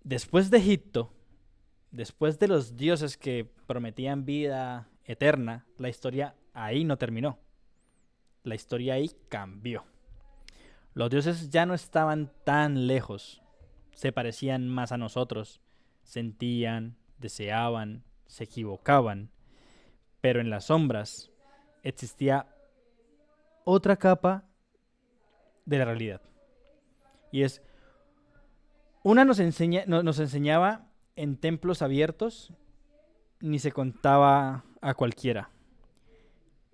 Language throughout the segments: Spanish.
Después de Egipto, después de los dioses que prometían vida eterna, la historia ahí no terminó. La historia ahí cambió. Los dioses ya no estaban tan lejos, se parecían más a nosotros, sentían, deseaban, se equivocaban, pero en las sombras existía otra capa de la realidad. Y es, nos enseñaba en templos abiertos, ni se contaba a cualquiera.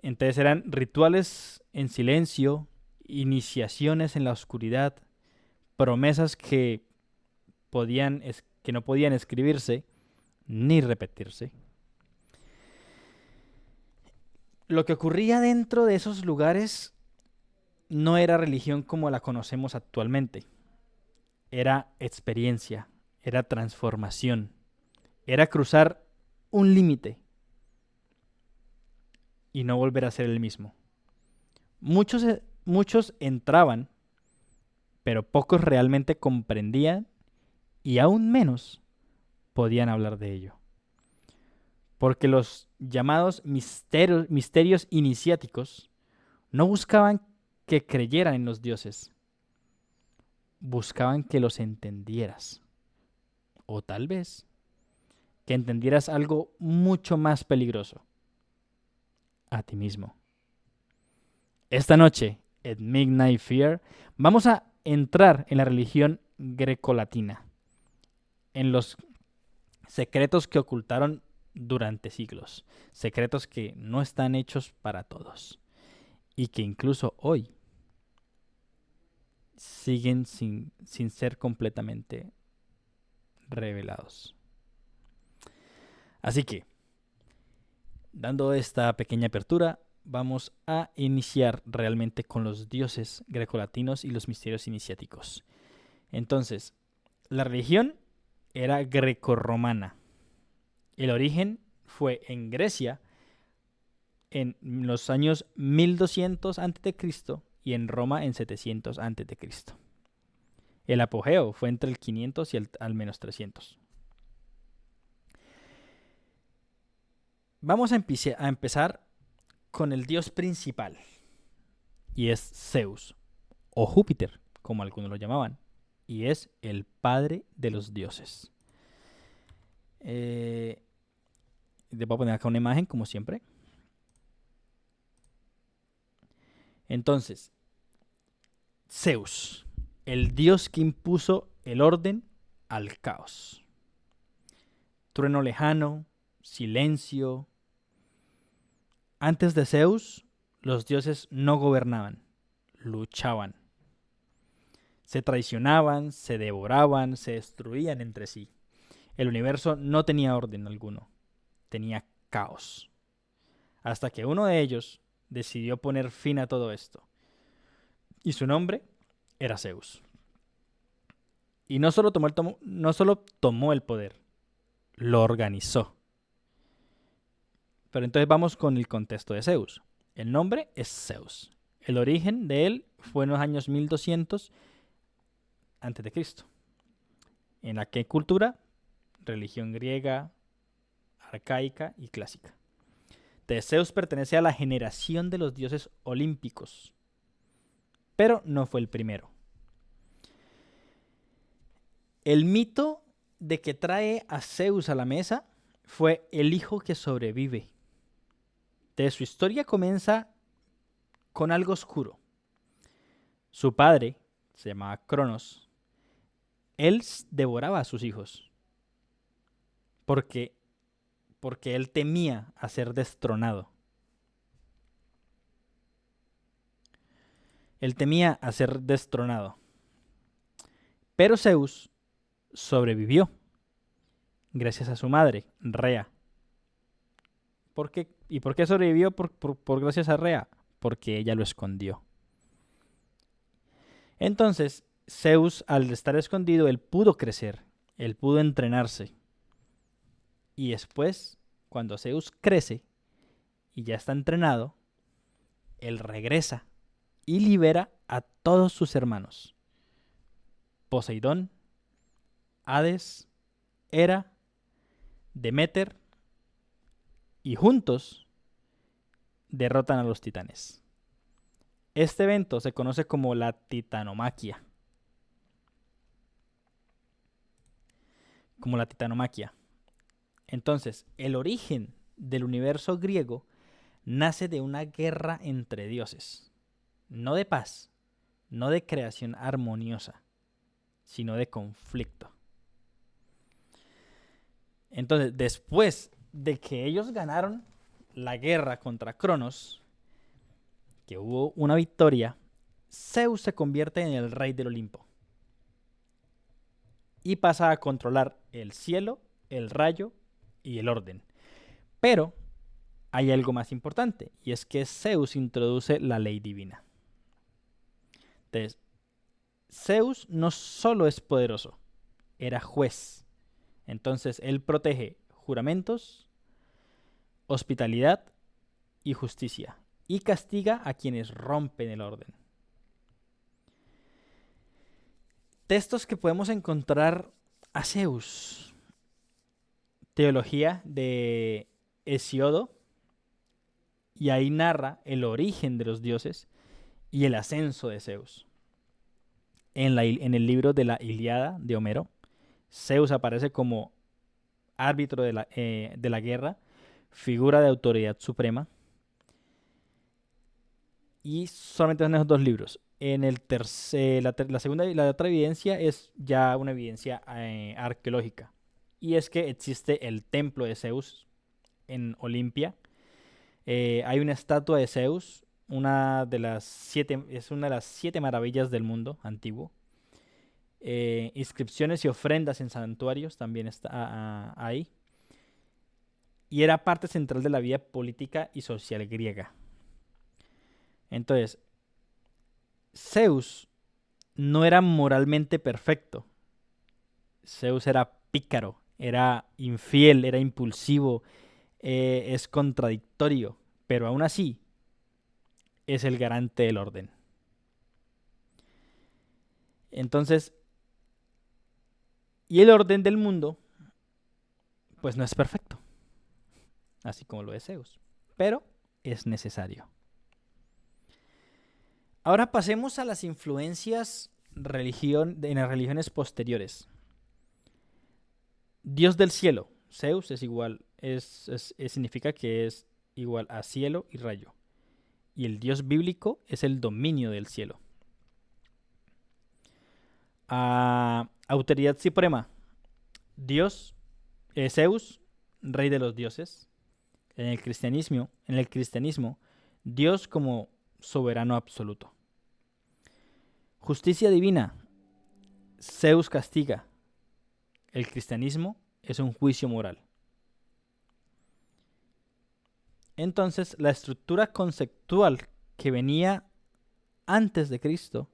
Entonces eran rituales en silencio, iniciaciones en la oscuridad, promesas que no podían escribirse ni repetirse. Lo que ocurría dentro de esos lugares no era religión como la conocemos actualmente. Era experiencia, era transformación, era cruzar un límite y no volver a ser el mismo. Muchos entraban, pero pocos realmente comprendían y aún menos podían hablar de ello. Porque los llamados misterios iniciáticos no buscaban que creyeran en los dioses, buscaban que los entendieras. O tal vez que entendieras algo mucho más peligroso, a ti mismo. Esta noche, en Midnight Fear, vamos a entrar en la religión grecolatina, en los secretos que ocultaron durante siglos, secretos que no están hechos para todos y que incluso hoy siguen sin ser completamente revelados. Así que, dando esta pequeña apertura, vamos a iniciar realmente con los dioses grecolatinos y los misterios iniciáticos. Entonces, la religión era grecorromana. El origen fue en Grecia en los años 1200 a.C. y en Roma en 700 a.C. El apogeo fue entre el 500 y al menos 300. Vamos a empezar con el dios principal, y es Zeus, o Júpiter, como algunos lo llamaban, y es el padre de los dioses. Les voy a poner acá una imagen, como siempre. Entonces, Zeus, el dios que impuso el orden al caos. Trueno lejano, silencio. Antes de Zeus, los dioses no gobernaban, luchaban. Se traicionaban, se devoraban, se destruían entre sí. El universo no tenía orden alguno, tenía caos. Hasta que uno de ellos decidió poner fin a todo esto. Y su nombre era Zeus. Y no solo tomó el poder, lo organizó. Pero entonces vamos con el contexto de Zeus. El nombre es Zeus. El origen de él fue en los años 1200 a.C. ¿En la qué cultura? Religión griega, arcaica y clásica. Zeus pertenece a la generación de los dioses olímpicos, pero no fue el primero. El mito de que trae a Zeus a la mesa fue el hijo que sobrevive. Su historia comienza con algo oscuro. Su padre, se llamaba Cronos, él devoraba a sus hijos porque él temía a ser destronado. Él temía a ser destronado. Pero Zeus sobrevivió gracias a su madre, Rea. ¿Y por qué sobrevivió por gracias a Rea? Porque ella lo escondió. Entonces, Zeus, al estar escondido, él pudo crecer, él pudo entrenarse. Y después, cuando Zeus crece y ya está entrenado, él regresa y libera a todos sus hermanos. Poseidón, Hades, Hera, Deméter, y juntos derrotan a los titanes. Este evento se conoce como la titanomaquia. Entonces, el origen del universo griego nace de una guerra entre dioses, no de paz, no de creación armoniosa, sino de conflicto. Entonces, después de que ellos ganaron la guerra contra Cronos, que hubo una victoria, Zeus se convierte en el rey del Olimpo y pasa a controlar el cielo, el rayo y el orden. Pero hay algo más importante, y es que Zeus introduce la ley divina. Entonces, Zeus no solo es poderoso, era juez. Entonces, él protege juramentos, hospitalidad y justicia, y castiga a quienes rompen el orden. Textos que podemos encontrar a Zeus. Teología de Hesiodo, y ahí narra el origen de los dioses y el ascenso de Zeus. En el libro de la Ilíada de Homero, Zeus aparece como árbitro de la guerra, figura de autoridad suprema, y solamente en esos dos libros. En la segunda y la otra evidencia es ya una evidencia arqueológica, y es que existe el templo de Zeus en Olimpia. Hay una estatua de Zeus, es una de las 7 maravillas del mundo antiguo. Inscripciones y ofrendas en santuarios también está ahí. Y era parte central de la vida política y social griega. Entonces, Zeus no era moralmente perfecto. Zeus era pícaro, era infiel, era impulsivo, es contradictorio, pero aún así es el garante del orden. Entonces, y el orden del mundo, pues no es perfecto, así como lo es Zeus, pero es necesario. Ahora pasemos a las influencias en las religiones posteriores. Dios del cielo, Zeus es igual, significa que es igual a cielo y rayo. Y el Dios bíblico es el dominio del cielo. Autoridad suprema, Dios, Zeus, rey de los dioses. En el cristianismo, Dios como soberano absoluto. Justicia divina, Zeus castiga. El cristianismo es un juicio moral. Entonces, la estructura conceptual que venía antes de Cristo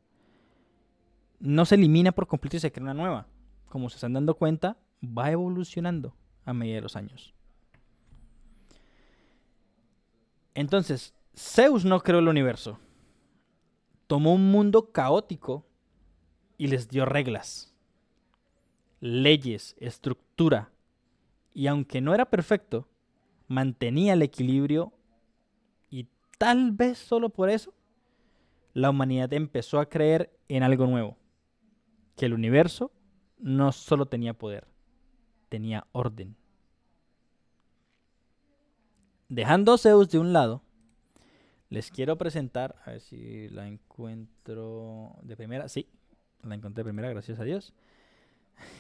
no se elimina por completo y se crea una nueva. Como se están dando cuenta, va evolucionando a medida de los años. Entonces, Zeus no creó el universo. Tomó un mundo caótico y les dio reglas, leyes, estructura. Y aunque no era perfecto, mantenía el equilibrio, y tal vez solo por eso la humanidad empezó a creer en algo nuevo, que el universo no solo tenía poder, tenía orden. Dejando a Zeus de un lado, les quiero presentar, a ver si la encuentro de primera. Sí, la encontré de primera, gracias a Dios.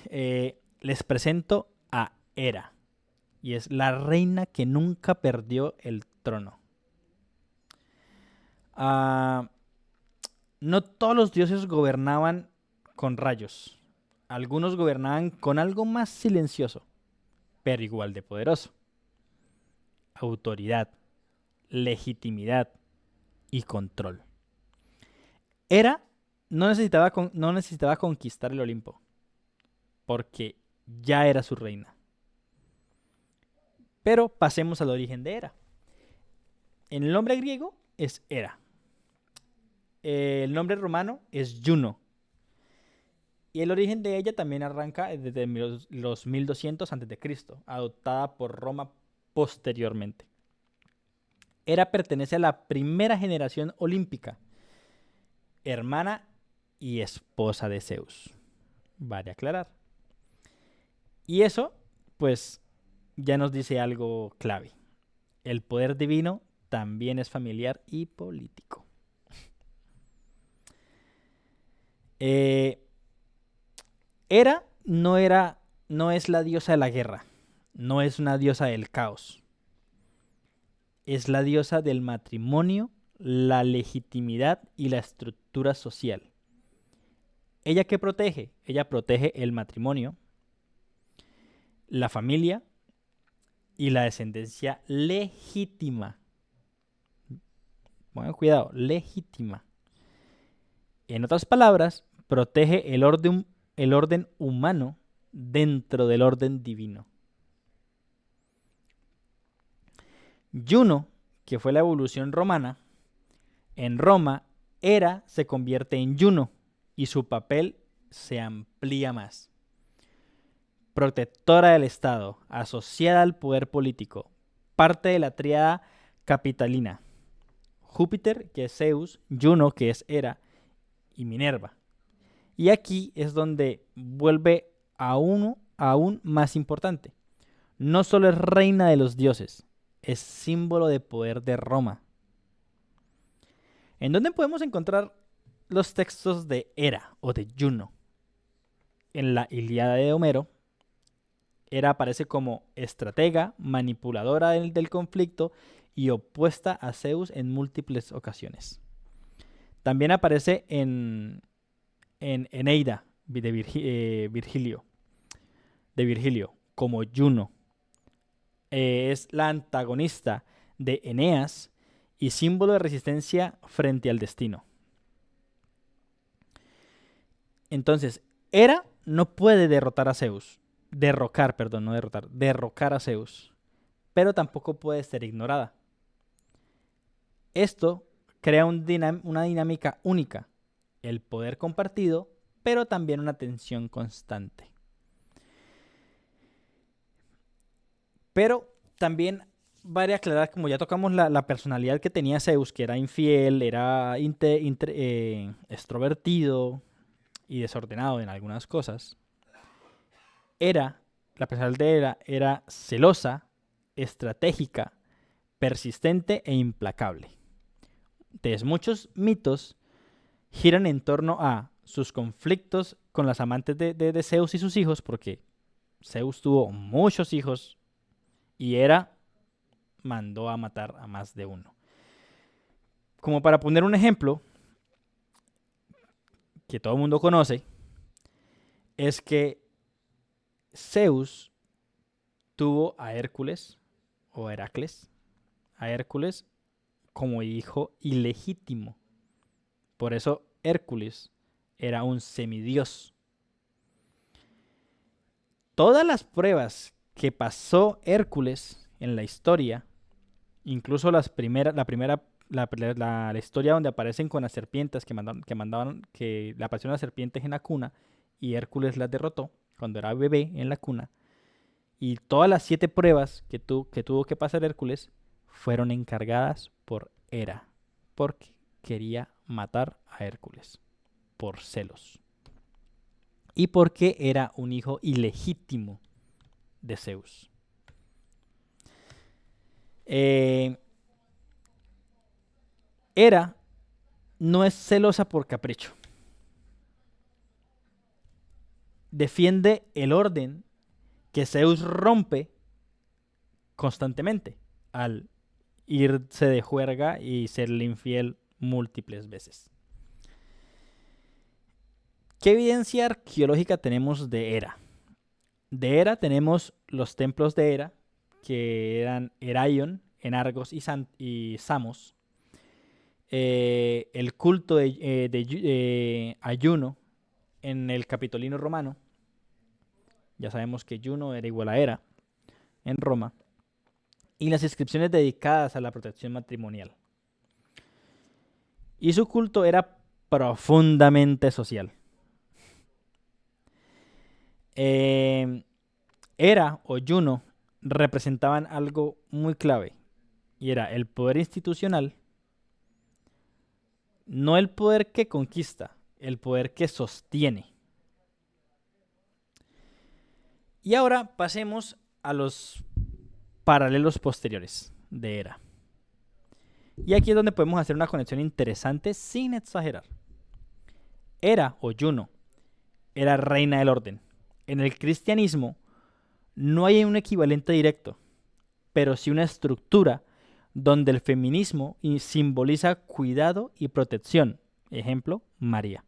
Les presento a Hera, y es la reina que nunca perdió el trono. No todos los dioses gobernaban con rayos. Algunos gobernaban con algo más silencioso, pero igual de poderoso. Autoridad, legitimidad y control. Hera no necesitaba conquistar el Olimpo, porque ya era su reina. Pero pasemos al origen de Hera. En el nombre griego es Hera. El nombre romano es Juno. Y el origen de ella también arranca desde los 1200 a.C., adoptada por Roma posteriormente. Hera pertenece a la primera generación olímpica, hermana y esposa de Zeus. Vale aclarar. Y eso, pues, ya nos dice algo clave. El poder divino también es familiar y político. Hera no es la diosa de la guerra, no es una diosa del caos. Es la diosa del matrimonio, la legitimidad y la estructura social. ¿Ella qué protege? Ella protege el matrimonio, la familia y la descendencia legítima. Bueno, cuidado, legítima. En otras palabras, protege el orden humano dentro del orden divino. Juno, que fue la evolución romana, en Roma, Hera se convierte en Juno y su papel se amplía más. Protectora del Estado, asociada al poder político, parte de la tríada capitalina. Júpiter, que es Zeus, Juno, que es Hera, y Minerva. Y aquí es donde vuelve aún más importante. No solo es reina de los dioses, es símbolo de poder de Roma. ¿En dónde podemos encontrar los textos de Hera o de Juno? En la Ilíada de Homero, Hera aparece como estratega, manipuladora del conflicto y opuesta a Zeus en múltiples ocasiones. También aparece en Eneida de Virgilio como Juno. Es la antagonista de Eneas y símbolo de resistencia frente al destino. Entonces, Hera no puede derrocar a Zeus, pero tampoco puede ser ignorada. Esto crea una dinámica única, el poder compartido, pero también una tensión constante. Pero también vale aclarar, como ya tocamos la personalidad que tenía Zeus, que era infiel, era extrovertido y desordenado en algunas cosas. La personalidad de Hera era celosa, estratégica, persistente e implacable. Entonces, muchos mitos giran en torno a sus conflictos con las amantes de Zeus y sus hijos, porque Zeus tuvo muchos hijos y Hera mandó a matar a más de uno. Como para poner un ejemplo que todo el mundo conoce, es que Zeus tuvo a Hércules o Heracles, a Hércules como hijo ilegítimo. Por eso Hércules era un semidios. Todas las pruebas que pasó Hércules en la historia, incluso la historia donde aparecen con las serpientes que le aparecieron las serpientes en la cuna y Hércules las derrotó cuando era bebé en la cuna. Y todas las 7 pruebas que tuvo que pasar Hércules fueron encargadas por Hera, porque quería matar a Hércules por celos y porque era un hijo ilegítimo de Zeus. Hera no es celosa por capricho. Defiende el orden que Zeus rompe constantemente al irse de juerga y serle infiel múltiples veces. ¿Qué evidencia arqueológica tenemos de Hera? De Hera tenemos los templos de Hera, que eran Heraion, en Argos y Samos. El culto de Juno en el Capitolino romano. Ya sabemos que Juno era igual a Hera en Roma. Y las inscripciones dedicadas a la protección matrimonial. Y su culto era profundamente social. Eh, Hera o Juno representaban algo muy clave y era el poder institucional, no el poder que conquista, el poder que sostiene. Y ahora pasemos a los paralelos posteriores de Hera. Y aquí es donde podemos hacer una conexión interesante sin exagerar. Hera o Juno era reina del orden. En el cristianismo no hay un equivalente directo, pero sí una estructura donde el feminismo simboliza cuidado y protección. Ejemplo, María.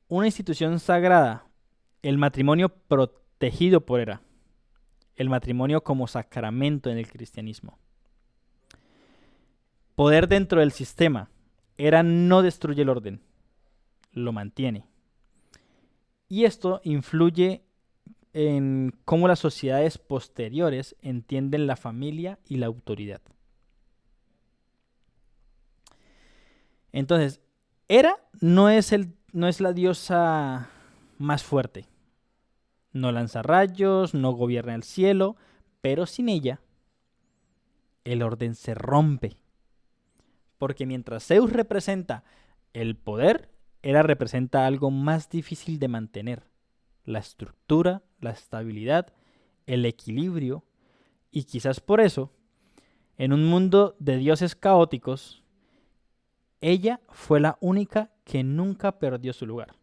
Una institución sagrada, el matrimonio protegido por Hera. El matrimonio como sacramento en el cristianismo. Poder dentro del sistema. Hera no destruye el orden, lo mantiene. Y esto influye en cómo las sociedades posteriores entienden la familia y la autoridad. Entonces, Hera no es la diosa más fuerte. No lanza rayos, no gobierna el cielo, pero sin ella, el orden se rompe. Porque mientras Zeus representa el poder, Hera representa algo más difícil de mantener. La estructura, la estabilidad, el equilibrio. Y quizás por eso, en un mundo de dioses caóticos, ella fue la única que nunca perdió su lugar.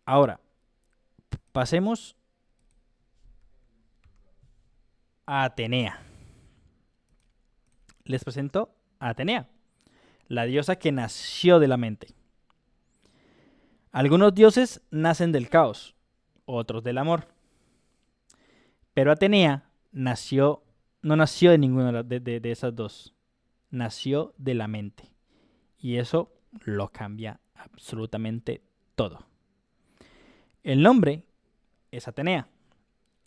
Ahora, pasemos a Atenea. Les presento a Atenea, la diosa que nació de la mente. Algunos dioses nacen del caos, otros del amor. Pero Atenea no nació de ninguna de esas dos. Nació de la mente. Y eso lo cambia absolutamente todo. El nombre es Atenea.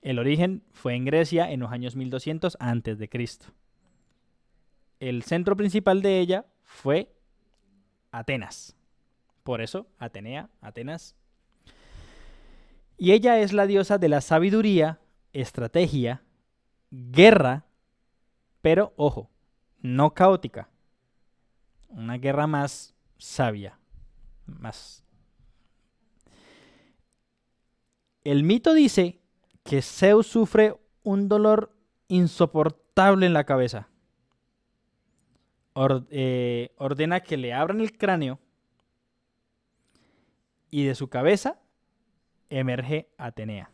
El origen fue en Grecia en los años 1200 a.C. El centro principal de ella fue Atenas. Por eso, Atenea, Atenas. Y ella es la diosa de la sabiduría, estrategia, guerra, pero ojo, no caótica. Una guerra más sabia, más. El mito dice que Zeus sufre un dolor insoportable en la cabeza. Ordena que le abran el cráneo y de su cabeza emerge Atenea,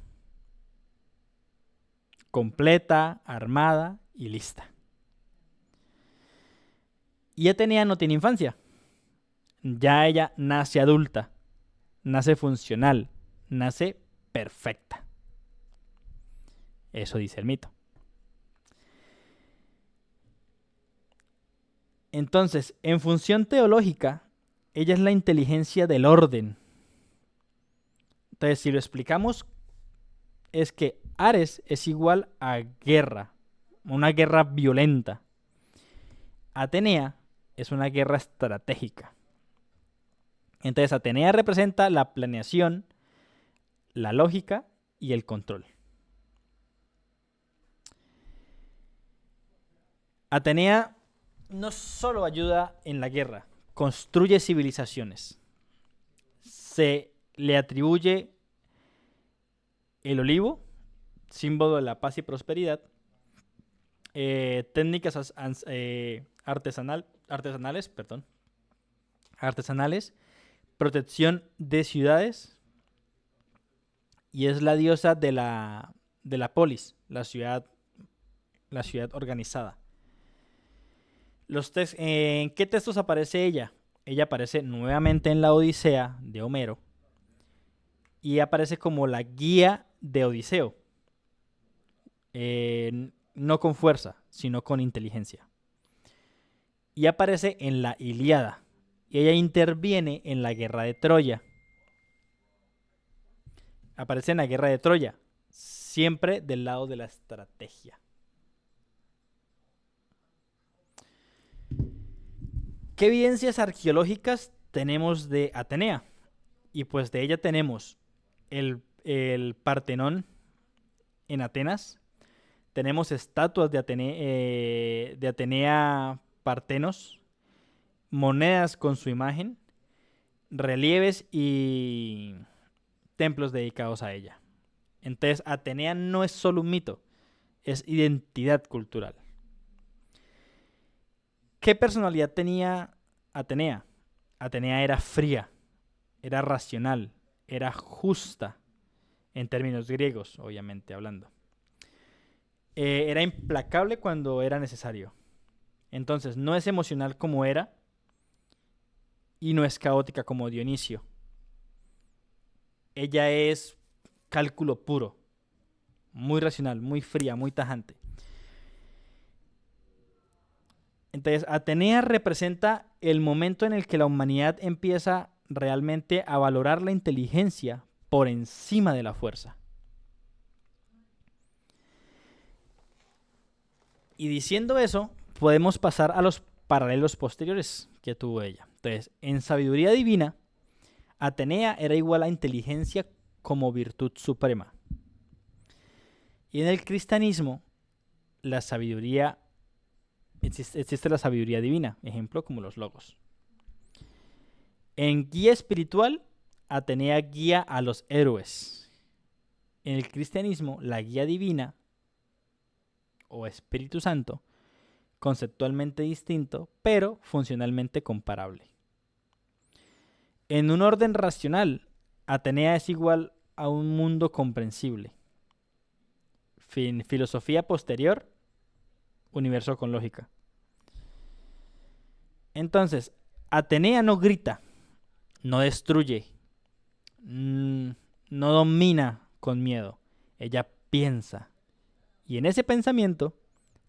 completa, armada y lista. Y Atenea no tiene infancia. Ya ella nace adulta, nace funcional, nace perfecta. Eso dice el mito. Entonces, en función teológica, ella es la inteligencia del orden. Entonces, si lo explicamos, es que Ares es igual a guerra, una guerra violenta. Atenea es una guerra estratégica. Entonces, Atenea representa la planeación, la lógica y el control. Atenea no solo ayuda en la guerra, construye civilizaciones. Se le atribuye el olivo, símbolo de la paz y prosperidad, técnicas artesanales, protección de ciudades, y es la diosa de la polis, la ciudad organizada. ¿En qué textos aparece ella? Ella aparece nuevamente en la Odisea de Homero y aparece como la guía de Odiseo. No con fuerza, sino con inteligencia. Y aparece en la Ilíada. Y ella interviene en la guerra de Troya. Aparece en la guerra de Troya, siempre del lado de la estrategia. ¿Qué evidencias arqueológicas tenemos de Atenea. Y pues de ella tenemos el Partenón en Atenas. Tenemos estatuas de Atenea Partenos, monedas con su imagen, relieves y templos dedicados a ella. Entonces, Atenea no es solo un mito, es identidad cultural. ¿Qué personalidad tenía Atenea? Atenea era fría, era racional, era justa, en términos griegos, obviamente hablando. Era implacable cuando era necesario. Entonces, no es emocional como era y no es caótica como Dionisio. Ella es cálculo puro, muy racional, muy fría, muy tajante. Entonces, Atenea representa el momento en el que la humanidad empieza realmente a valorar la inteligencia por encima de la fuerza. Y diciendo eso, podemos pasar a los paralelos posteriores que tuvo ella. Entonces, en sabiduría divina, Atenea era igual a inteligencia como virtud suprema. Y en el cristianismo, la sabiduría existe la sabiduría divina, ejemplo como los logos. En guía espiritual, Atenea guía a los héroes. En el cristianismo, la guía divina o Espíritu Santo, conceptualmente distinto, pero funcionalmente comparable. En un orden racional, Atenea es igual a un mundo comprensible. Filosofía posterior, universo con lógica. Entonces, Atenea no grita, no destruye, no domina con miedo. Ella piensa. Y en ese pensamiento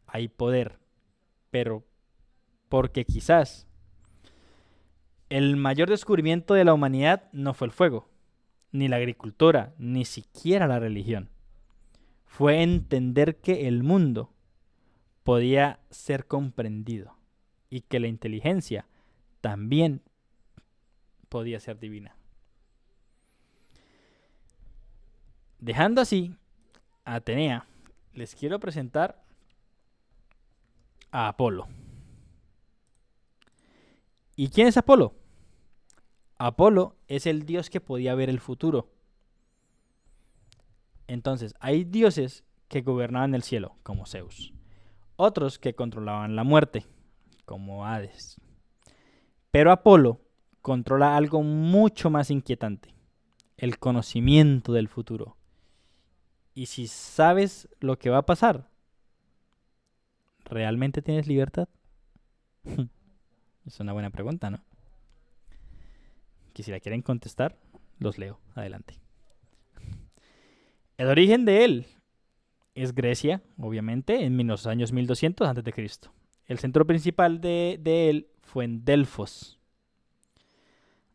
hay poder. Pero porque quizás el mayor descubrimiento de la humanidad no fue el fuego, ni la agricultura, ni siquiera la religión. Fue entender que el mundo podía ser comprendido y que la inteligencia también podía ser divina. Dejando así a Atenea, les quiero presentar a Apolo. ¿Y quién es Apolo? Apolo es el dios que podía ver el futuro. Entonces, hay dioses que gobernaban el cielo, como Zeus. Otros que controlaban la muerte, como Hades. Pero Apolo controla algo mucho más inquietante, el conocimiento del futuro. Y si sabes lo que va a pasar, ¿realmente tienes libertad? Es una buena pregunta, ¿no? Que si la quieren contestar, los leo. Adelante. El origen de él es Grecia, obviamente, en los años 1200 a.C. El centro principal de él fue en Delfos.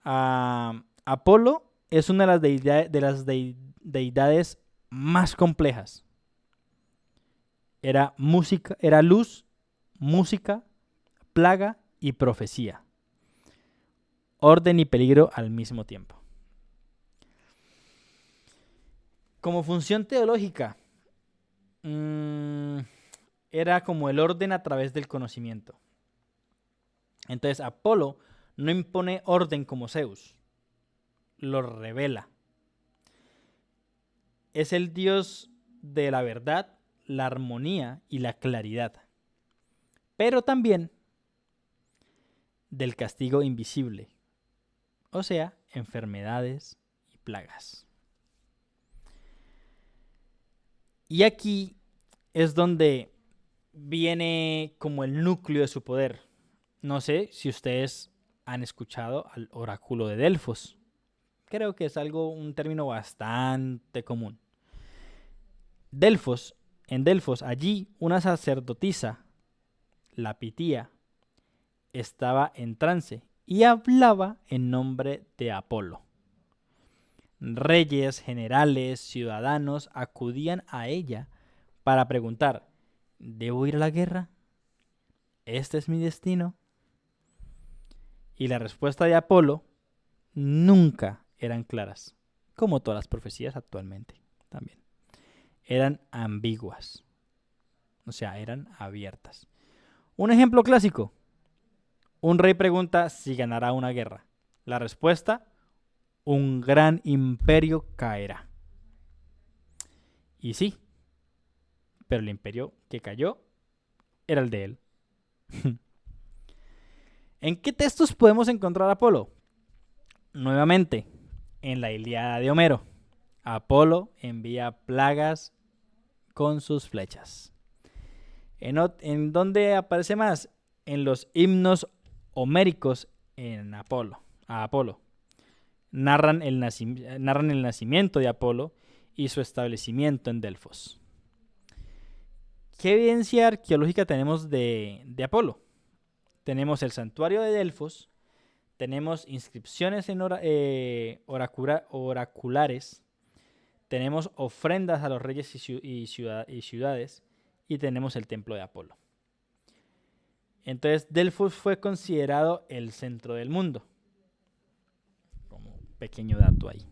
Apolo es una de las deidades más complejas. Era música, era luz, música, plaga y profecía. Orden y peligro al mismo tiempo. Como función teológica, era como el orden a través del conocimiento. Entonces Apolo no impone orden como Zeus, lo revela. Es el dios de la verdad, la armonía y la claridad, pero también del castigo invisible, o sea, enfermedades y plagas. Y aquí es donde viene como el núcleo de su poder. No sé si ustedes han escuchado al oráculo de Delfos. Creo que es un término bastante común. En Delfos, allí una sacerdotisa, la Pitía, estaba en trance y hablaba en nombre de Apolo. Reyes, generales, ciudadanos acudían a ella para preguntar: ¿debo ir a la guerra? ¿Este es mi destino? Y la respuesta de Apolo nunca eran claras, como todas las profecías actualmente también. Eran ambiguas, o sea, eran abiertas. Un ejemplo clásico. Un rey pregunta si ganará una guerra. La respuesta, un gran imperio caerá. Y sí, pero el imperio que cayó era el de él. ¿En qué textos podemos encontrar a Apolo? Nuevamente, en la Ilíada de Homero. Apolo envía plagas con sus flechas. ¿En dónde aparece más? En los himnos homéricos a Apolo. Narran el nacimiento de Apolo y su establecimiento en Delfos. ¿Qué evidencia arqueológica tenemos de Apolo? Tenemos el santuario de Delfos, tenemos inscripciones oraculares, tenemos ofrendas a los reyes y ciudades, y tenemos el templo de Apolo. Entonces, Delfos fue considerado el centro del mundo. Como pequeño dato ahí.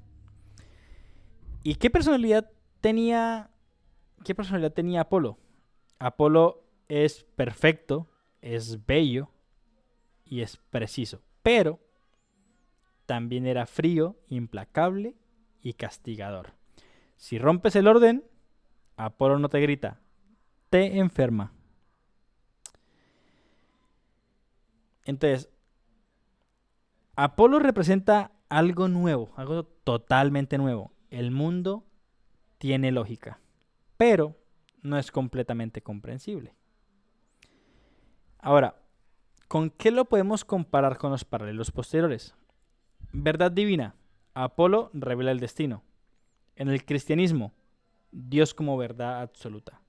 ¿Y qué personalidad tenía Apolo? Apolo es perfecto, es bello y es preciso, pero también era frío, implacable y castigador. Si rompes el orden, Apolo no te grita, te enferma. Entonces, Apolo representa algo nuevo, algo totalmente nuevo. El mundo tiene lógica, pero no es completamente comprensible. Ahora, ¿con qué lo podemos comparar con los paralelos posteriores? Verdad divina. Apolo revela el destino. En el cristianismo, Dios como verdad absoluta.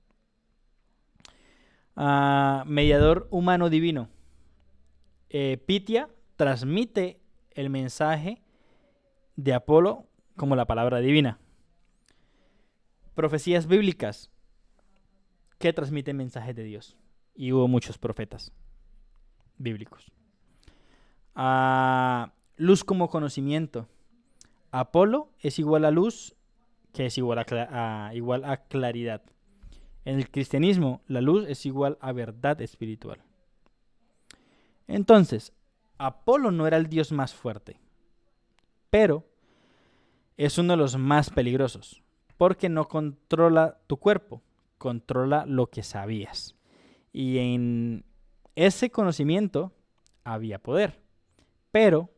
Mediador humano divino. Pitia transmite el mensaje de Apolo como la palabra divina. Profecías bíblicas que transmiten mensajes de Dios. Y hubo muchos profetas bíblicos. Luz como conocimiento. Apolo es igual a luz, que es igual a claridad. En el cristianismo, la luz es igual a verdad espiritual. Entonces, Apolo no era el dios más fuerte, pero es uno de los más peligrosos, porque no controla tu cuerpo, controla lo que sabías. Y en ese conocimiento había poder, pero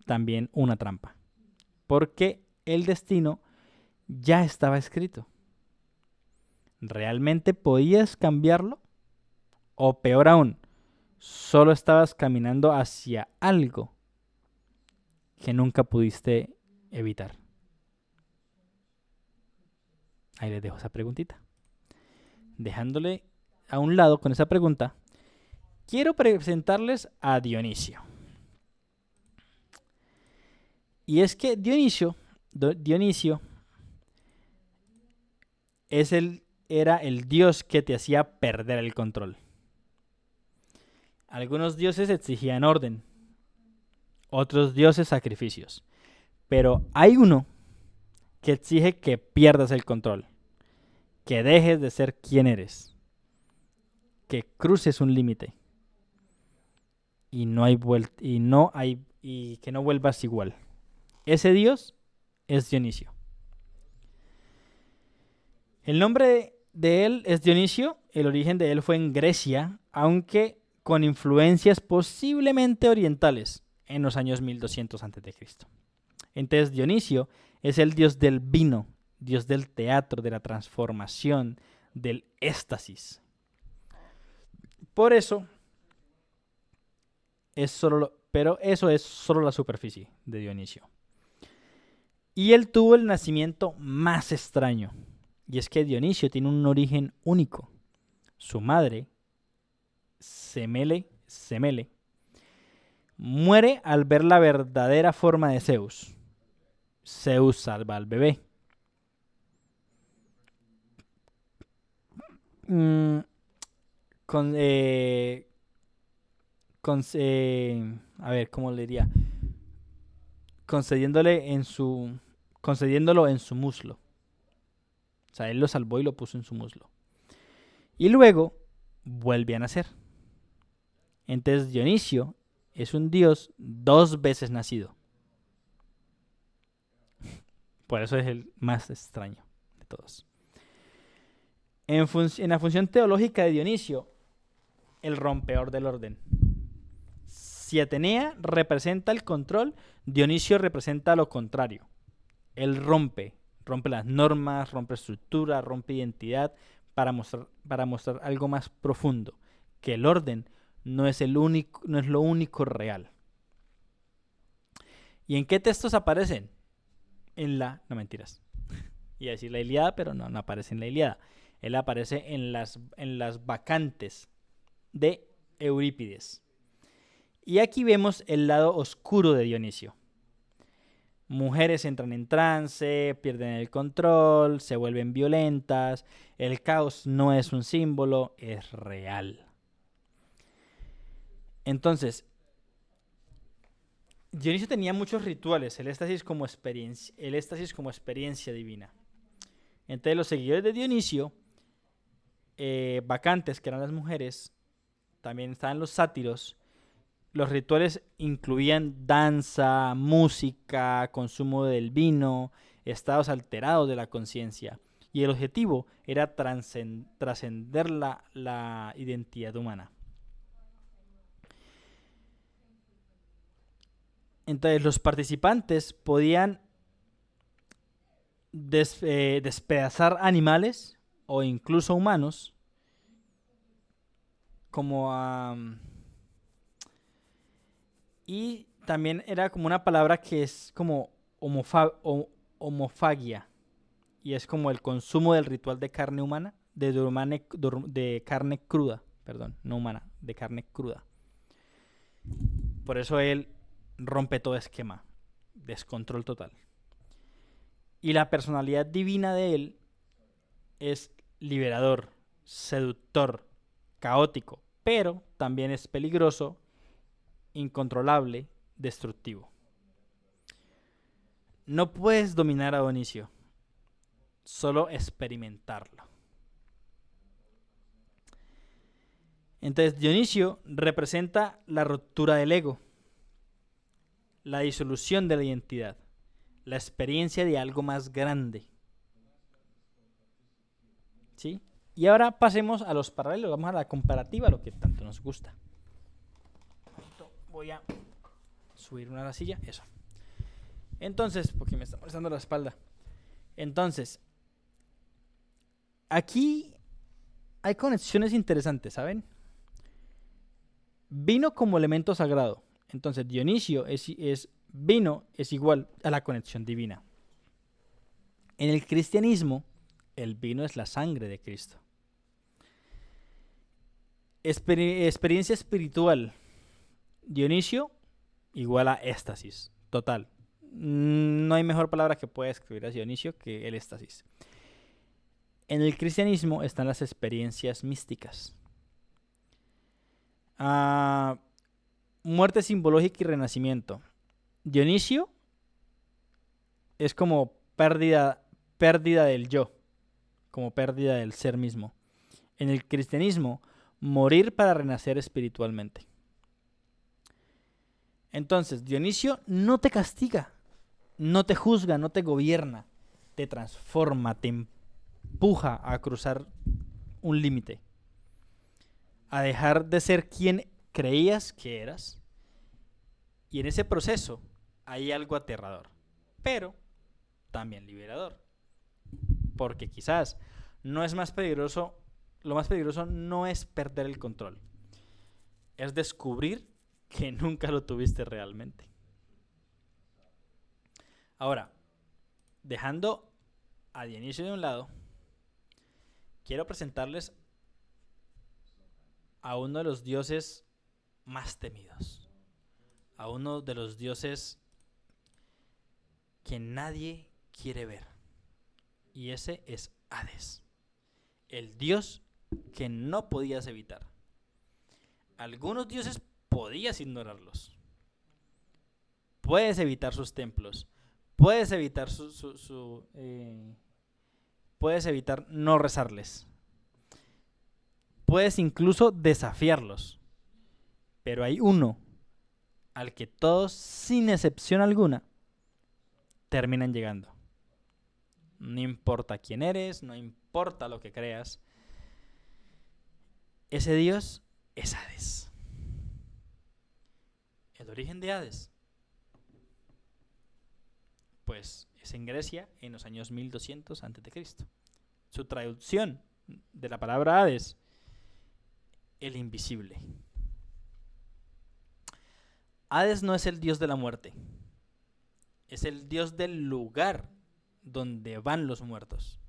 también una trampa, porque el destino ya estaba escrito. ¿Realmente podías cambiarlo? O peor aún, solo estabas caminando hacia algo que nunca pudiste evitar. Ahí les dejo esa preguntita. Dejándole a un lado con esa pregunta, quiero presentarles a Dionisio. Y es que Dionisio era el dios que te hacía perder el control. Algunos dioses exigían orden, otros dioses sacrificios, pero hay uno que exige que pierdas el control, que dejes de ser quien eres, que cruces un límite y que no vuelvas igual. Ese dios es Dionisio. El nombre de él es Dionisio, el origen de él fue en Grecia, aunque con influencias posiblemente orientales en los años 1200 a.C. Entonces Dionisio es el dios del vino, dios del teatro, de la transformación, del éxtasis. Por eso, pero eso es solo la superficie de Dionisio. Y él tuvo el nacimiento más extraño. Y es que Dionisio tiene un origen único. Su madre, Semele, muere al ver la verdadera forma de Zeus. Zeus salva al bebé. Con a ver, ¿cómo le diría? Concediéndolo en su muslo. O sea, él lo salvó y lo puso en su muslo. Y luego vuelve a nacer. Entonces Dionisio es un dios 2 veces nacido. Por eso es el más extraño de todos. En la función teológica de Dionisio, el rompedor del orden. Si Atenea representa el control, Dionisio representa lo contrario. Él rompe las normas, rompe estructura, rompe identidad para mostrar algo más profundo, que el orden no es lo único real. ¿Y en qué textos aparecen? No mentiras. Iba a decir la Ilíada, pero no aparece en la Ilíada. Él aparece en las Bacantes de Eurípides. Y aquí vemos el lado oscuro de Dionisio. Mujeres entran en trance, pierden el control, se vuelven violentas. El caos no es un símbolo, es real. Entonces, Dionisio tenía muchos rituales, el éxtasis como experiencia divina. Entonces, los seguidores de Dionisio, bacantes, que eran las mujeres, también estaban los sátiros. Los rituales incluían danza, música, consumo del vino, estados alterados de la conciencia. Y el objetivo era trascender la identidad humana. Entonces los participantes podían despedazar animales o incluso humanos y también era como una palabra que es como homofagia, y es como el consumo del ritual de carne humana, de carne cruda, perdón, no humana, de carne cruda. Por eso él rompe todo esquema, descontrol total. Y la personalidad divina de él es liberador, seductor, caótico, pero también es peligroso, incontrolable, destructivo. No puedes dominar a Dionisio, solo experimentarlo. Entonces Dionisio representa la ruptura del ego, la disolución de la identidad, la experiencia de algo más grande. ¿Sí? Y ahora pasemos a los paralelos, vamos a la comparativa, lo que tanto nos gusta. Voy a subir una a la silla, eso. Entonces, porque me está molestando la espalda. Entonces, aquí hay conexiones interesantes, ¿saben? Vino como elemento sagrado. Entonces, Dionisio vino es igual a la conexión divina. En el cristianismo, el vino es la sangre de Cristo. Experiencia espiritual. Dionisio igual a éxtasis total. No hay mejor palabra que pueda escribir a Dionisio que el éxtasis. En el cristianismo están las experiencias místicas. Muerte simbológica y renacimiento. Dionisio es como pérdida del yo, como pérdida del ser mismo. En el cristianismo, morir para renacer espiritualmente. Entonces, Dionisio no te castiga, no te juzga, no te gobierna, te transforma, te empuja a cruzar un límite, a dejar de ser quien creías que eras. Y en ese proceso hay algo aterrador, pero también liberador. Porque quizás lo más peligroso no es perder el control, es descubrir que nunca lo tuviste realmente. Ahora, dejando a Dionisio de un lado, quiero presentarles a uno de los dioses más temidos, a uno de los dioses que nadie quiere ver, y ese es Hades, el dios que no podías evitar. Algunos dioses podías ignorarlos. Puedes evitar sus templos. Puedes evitar puedes evitar no rezarles. Puedes incluso desafiarlos. Pero hay uno al que todos, sin excepción alguna, terminan llegando. No importa quién eres, no importa lo que creas. Ese Dios es Hades. El origen de Hades, pues es en Grecia en los años 1200 a.C. Su traducción de la palabra Hades, el invisible. Hades no es el dios de la muerte, es el dios del lugar donde van los muertos.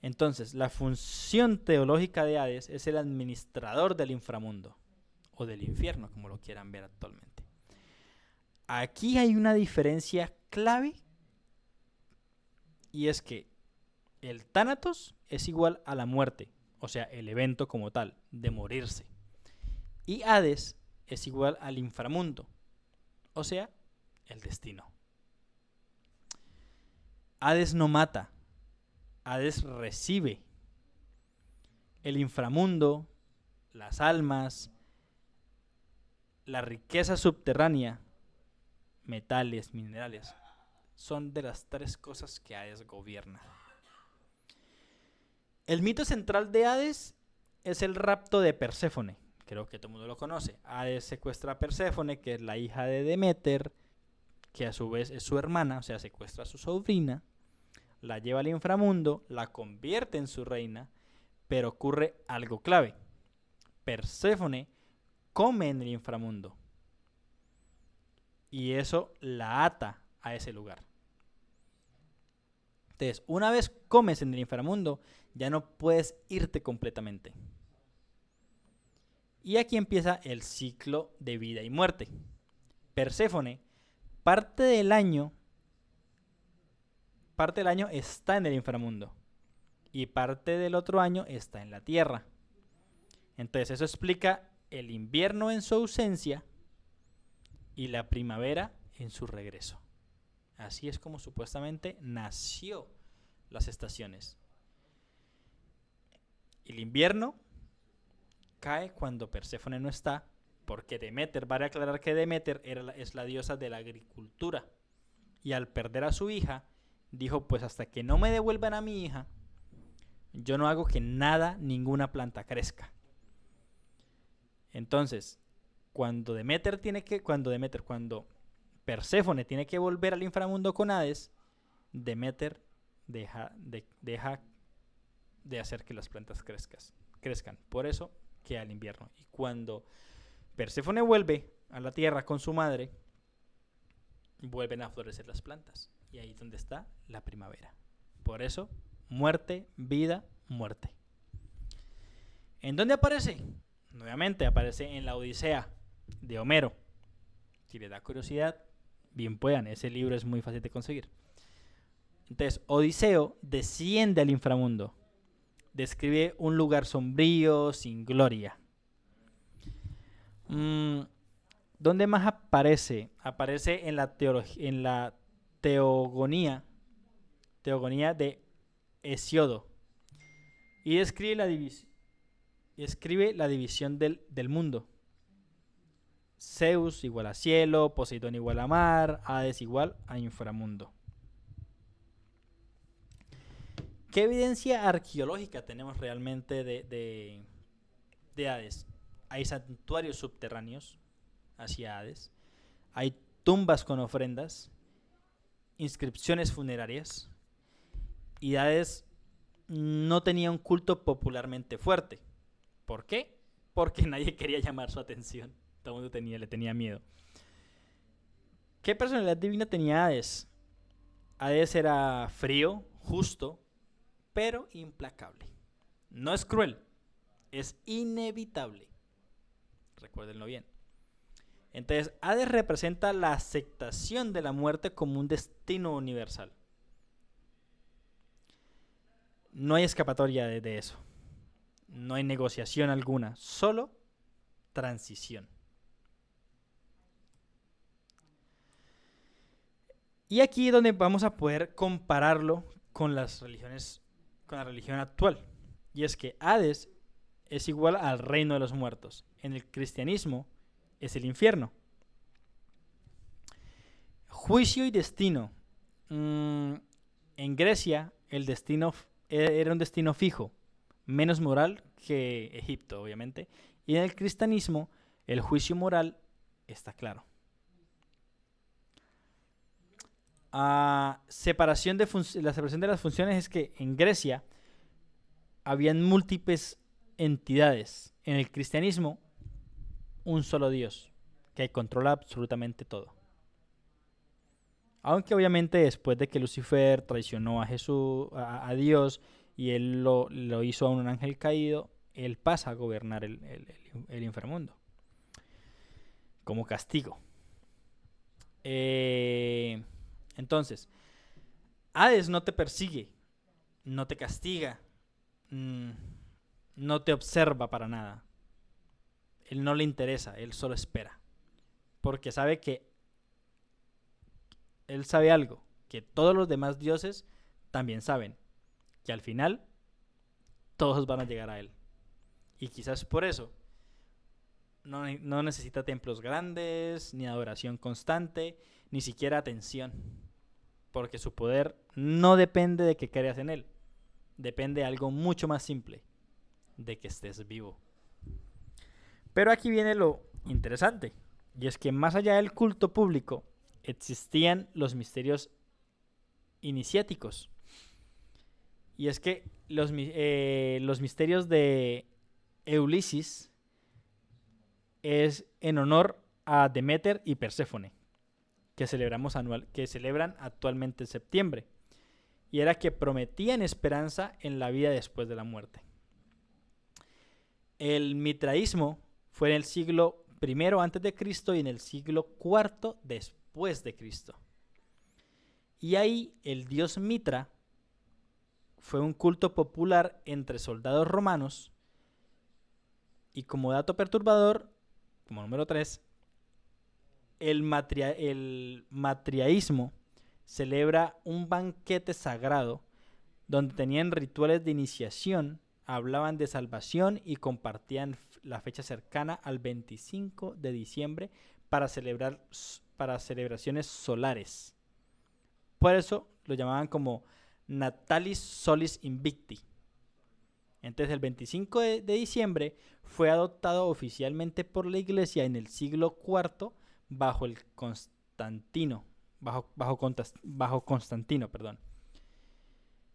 Entonces, la función teológica de Hades es el administrador del inframundo, o del infierno, como lo quieran ver actualmente. Aquí hay una diferencia clave, y es que el Thanatos es igual a la muerte, o sea, el evento como tal, de morirse. Y Hades es igual al inframundo, o sea, el destino. Hades no mata, Hades recibe. El inframundo, las almas, la riqueza subterránea, metales, minerales, son de las tres cosas que Hades gobierna. El mito central de Hades es el rapto de Perséfone. Creo que todo el mundo lo conoce. Hades secuestra a Perséfone, que es la hija de Deméter, que a su vez es su hermana, o sea, secuestra a su sobrina, la lleva al inframundo, la convierte en su reina, pero ocurre algo clave. Perséfone come en el inframundo, y eso la ata a ese lugar. Entonces, una vez comes en el inframundo, ya no puedes irte completamente. Y aquí empieza el ciclo de vida y muerte. Perséfone, parte del año está en el inframundo, y parte del otro año está en la tierra. Entonces eso explica el invierno en su ausencia y la primavera en su regreso. Así es como supuestamente nació las estaciones. El invierno cae cuando Perséfone no está, porque Deméter, vale aclarar que Deméter es la diosa de la agricultura, y al perder a su hija, dijo, pues hasta que no me devuelvan a mi hija, yo no hago que ninguna planta crezca. Entonces, cuando Perséfone tiene que volver al inframundo con Hades, Deméter deja de hacer que las plantas crezcan. Por eso queda el invierno. Y cuando Perséfone vuelve a la tierra con su madre, vuelven a florecer las plantas. Y ahí es donde está la primavera. Por eso, muerte, vida, muerte. ¿En dónde aparece? Nuevamente aparece en la Odisea de Homero. Si les da curiosidad, bien puedan. Ese libro es muy fácil de conseguir. Entonces, Odiseo desciende al inframundo. Describe un lugar sombrío, sin gloria. ¿Dónde más aparece? Aparece en la teogonía de Hesiodo. Y describe la división del mundo. Zeus igual a cielo, Poseidón igual a mar, Hades igual a inframundo. ¿Qué evidencia arqueológica tenemos realmente de Hades? Hay santuarios subterráneos hacia Hades, hay tumbas con ofrendas, inscripciones funerarias, y Hades no tenía un culto popularmente fuerte. ¿Por qué? Porque nadie quería llamar su atención. Todo el mundo le tenía miedo. ¿Qué personalidad divina tenía Hades? Hades era frío, justo, pero implacable. No es cruel, es inevitable. Recuérdenlo bien. Entonces, Hades representa la aceptación de la muerte como un destino universal. No hay escapatoria de eso. No hay negociación alguna. Solo transición. Y aquí es donde vamos a poder compararlo con las religiones, con la religión actual. Y es que Hades es igual al reino de los muertos. En el cristianismo es el infierno. Juicio y destino. En Grecia el destino era un destino fijo, menos moral que Egipto, obviamente. Y en el cristianismo el juicio moral está claro. La separación de las funciones es que en Grecia habían múltiples entidades. En el cristianismo, un solo Dios que controla absolutamente todo. Aunque obviamente después de que Lucifer traicionó a Jesús, a Dios, y él lo hizo a un ángel caído, él pasa a gobernar el inframundo como castigo. Entonces, Hades no te persigue, no te castiga, no te observa para nada. Él no le interesa, él solo espera. Porque sabe que él sabe algo, que todos los demás dioses también saben, que al final todos van a llegar a él. Y quizás por eso no necesita templos grandes, ni adoración constante, ni siquiera atención. Porque su poder no depende de que creas en él. Depende de algo mucho más simple, de que estés vivo. Pero aquí viene lo interesante, y es que más allá del culto público existían los misterios iniciáticos. Y es que los misterios de Ulises es en honor a Deméter y Perséfone, que celebran actualmente en septiembre. Y era que prometían esperanza en la vida después de la muerte. El mitraísmo fue en el siglo I antes de Cristo y en el siglo IV después de Cristo. Y ahí el dios Mitra fue un culto popular entre soldados romanos. Y como dato perturbador, como número 3, el matriaísmo celebra un banquete sagrado donde tenían rituales de iniciación, hablaban de salvación y compartían la fecha cercana al 25 de diciembre para celebraciones solares. Por eso lo llamaban como Natalis Solis Invicti. Entonces el 25 de diciembre fue adoptado oficialmente por la iglesia en el siglo IV bajo Constantino.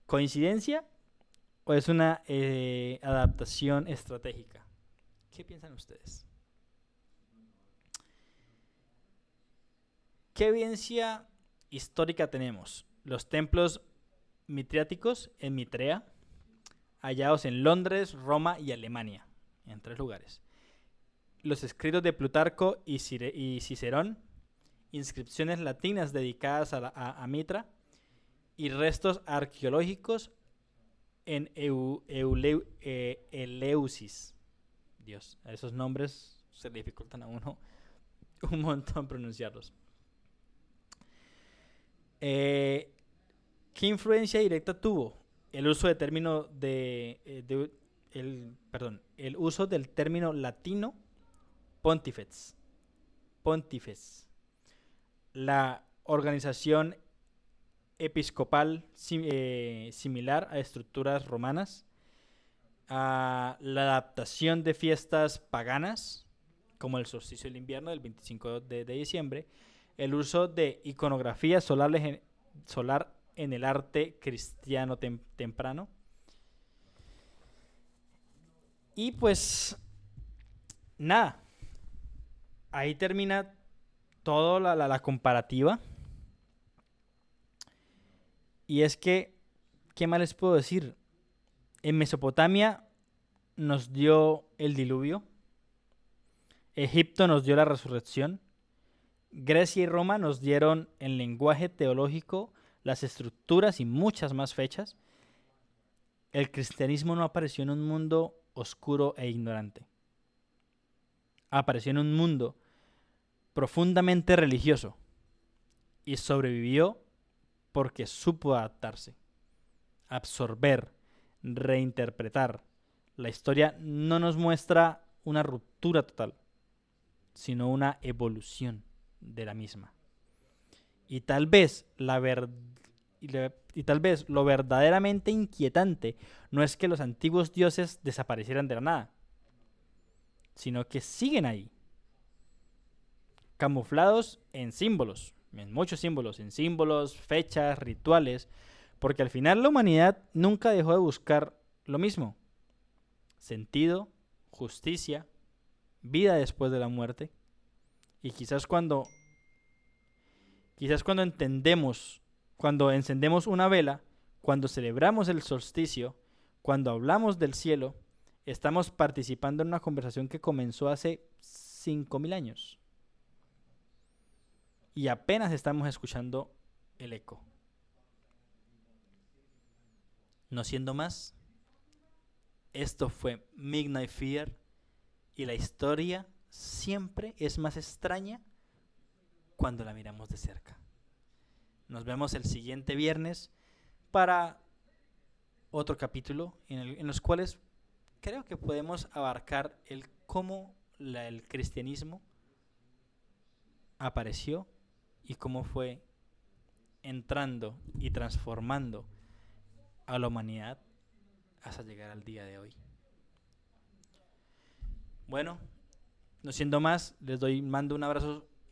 ¿Coincidencia o es una adaptación estratégica? ¿Qué piensan ustedes? ¿Qué evidencia histórica tenemos? Los templos mitriáticos en Mitrea, hallados en Londres, Roma y Alemania, en 3 lugares. Los escritos de Plutarco y Cicerón, inscripciones latinas dedicadas a Mitra y restos arqueológicos en Eleusis. Dios, esos nombres se le dificultan a uno un montón pronunciarlos. ¿Qué influencia directa tuvo el uso el uso del término latino pontifex, la organización episcopal similar a estructuras romanas, a la adaptación de fiestas paganas, como el solsticio del invierno del 25 de diciembre, el uso de iconografía solar en el arte cristiano temprano. Y pues nada, ahí termina toda la comparativa. Y es que, ¿qué más les puedo decir? En Mesopotamia nos dio el diluvio. Egipto nos dio la resurrección. Grecia y Roma nos dieron el lenguaje teológico, las estructuras y muchas más fechas. El cristianismo no apareció en un mundo oscuro e ignorante. apareció en un mundo profundamente religioso y sobrevivió porque supo adaptarse, absorber, reinterpretar. La historia no nos muestra una ruptura total, sino una evolución de la misma. Y tal vez y tal vez lo verdaderamente inquietante no es que los antiguos dioses desaparecieran de la nada, sino que siguen ahí, camuflados en muchos símbolos, en símbolos, fechas, rituales, porque al final la humanidad nunca dejó de buscar lo mismo: sentido, justicia, vida después de la muerte. Y quizás cuando encendemos una vela, cuando celebramos el solsticio, cuando hablamos del cielo, estamos participando en una conversación que comenzó hace 5.000 años. Y apenas estamos escuchando el eco. No siendo más, esto fue Midnight Fear, y la historia siempre es más extraña cuando la miramos de cerca. Nos vemos el siguiente viernes para otro capítulo en los cuales creo que podemos abarcar el cómo el cristianismo apareció y cómo fue entrando y transformando a la humanidad hasta llegar al día de hoy. Bueno, no siendo más, mando un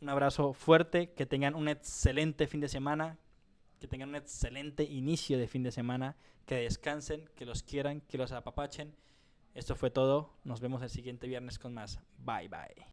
abrazo fuerte, que tengan un excelente fin de semana, que tengan un excelente inicio de fin de semana, que descansen, que los quieran, que los apapachen. Esto fue todo, nos vemos el siguiente viernes con más. Bye bye.